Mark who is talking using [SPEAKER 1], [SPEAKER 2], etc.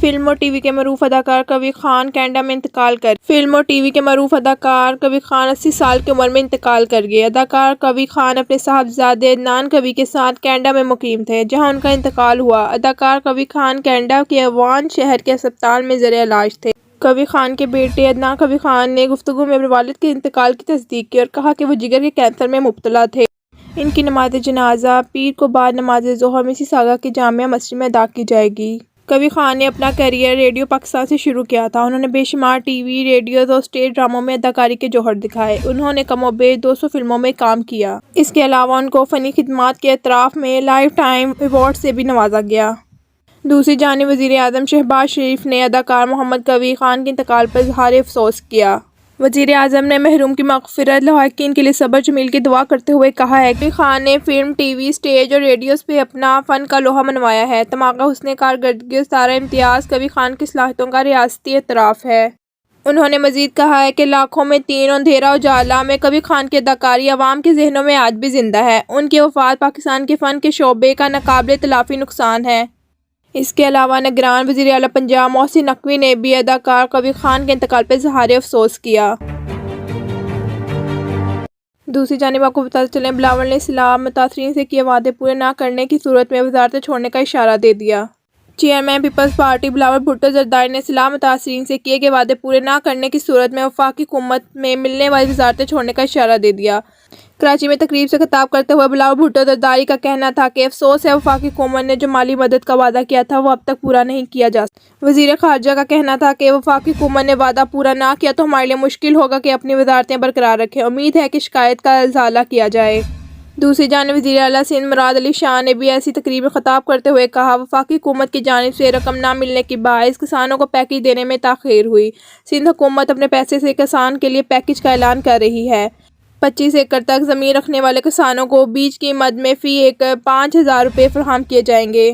[SPEAKER 1] Film اور T V کے معروف اداکار کبیر خان کینیڈا میں انتقال کر گئے۔ فلم اور ٹی وی کے معروف اداکار کبیر خان 80 سال کی عمر میں انتقال کر گئے۔ اداکار کبیر خان اپنے صاحبزادے عدنان کبیر کے ساتھ کینیڈا میں مقیم تھے، جہاں ان کا انتقال ہوا۔ اداکار کبیر خان کینیڈا کے وان شہر کے ہسپتال میں زیر علاج تھے۔ کبیر خان کے بیٹے عدنان کبیر خان نے گفتگو میں اپنے والد کے انتقال کی تصدیق کی اور کہا کہ وہ جگر کے کینسر میں مبتلا تھے۔ ان کی نماز جنازہ پیر کو بعد نماز ظہر مسیساگا کی جامع مسجد میں ادا کی جائے گی۔ کبیر خان نے اپنا کیریئر ریڈیو پاکستان سے شروع کیا تھا۔ انہوں نے بے شمار ٹی وی، ریڈیوز اور اسٹیج ڈراموں میں اداکاری کے جوہر دکھائے۔ انہوں نے کم و بیش 200 فلموں میں کام کیا۔ اس کے علاوہ ان کو فنی خدمات کے اعتراف میں لائف ٹائم ایوارڈ سے بھی نوازا گیا۔ دوسری جانب وزیر اعظم شہباز شریف نے اداکار محمد کبیر خان کے انتقال پر اظہار افسوس کیا۔ وزیر اعظم نے مرحوم کی مغفرت، لواحقین کے لیے صبر جمیل کی دعا کرتے ہوئے کہا ہے کہ کبیر خان نے فلم، ٹی وی، اسٹیج اور ریڈیوز پہ اپنا فن کا لوہا منوایا ہے۔ تمغہ حسن کارکردگی اور ستارہ امتیاز کبیر خان کی صلاحیتوں کا ریاستی اعتراف ہے۔ انہوں نے مزید کہا ہے کہ لاکھوں میں تین اور اندھیرا اجالا میں کبیر خان کی اداکاری عوام کے ذہنوں میں آج بھی زندہ ہے۔ ان کی وفات پاکستان کے فن کے شعبے کا ناقابل تلافی نقصان ہے۔ اس کے علاوہ نگران وزیر اعلیٰ پنجاب محسن نقوی نے بھی اداکار کبیر خان کے انتقال پر اظہار افسوس کیا۔ دوسری جانب آپ کو بتاتے چلیں، بلاول نے اصلاح متاثرین سے کیے وعدے پورے نہ کرنے کی صورت میں وزارتیں چھوڑنے کا اشارہ دے دیا۔ Chairman peoples party Bilawal Bhutto Zardari نے اصلاح متاثرین سے کیے گئے وعدے پورے نہ کرنے کی صورت میں وفاقی حکومت میں ملنے والی وزارتیں چھوڑنے کا اشارہ دے دیا۔ کراچی میں تقریب سے خطاب کرتے ہوئے بلاول بھٹو زرداری کا کہنا تھا کہ افسوس ہے وفاقی حکومت نے جو مالی مدد کا وعدہ کیا تھا وہ اب تک پورا نہیں کیا جا سکا۔ وزیر خارجہ کا کہنا تھا کہ وفاقی حکومت نے وعدہ پورا نہ کیا تو ہمارے لیے مشکل ہوگا کہ اپنی وزارتیں برقرار رکھیں۔ امید ہے کہ شکایت کا ازالہ کیا جائے۔ دوسری جانب وزیر اعلیٰ سندھ مراد علی شاہ نے بھی ایسی تقریب میں خطاب کرتے ہوئے کہا، وفاقی حکومت کی جانب سے رقم نہ ملنے کے باعث کسانوں کو پیکیج دینے میں تاخیر ہوئی۔ سندھ حکومت اپنے پیسے سے کسان کے لیے پیکیج کا اعلان کر رہی ہے۔ 25 ایکڑ تک زمین رکھنے والے کسانوں کو بیج کی مد میں فی ایکڑ 5,000 روپے فراہم کیے جائیں گے۔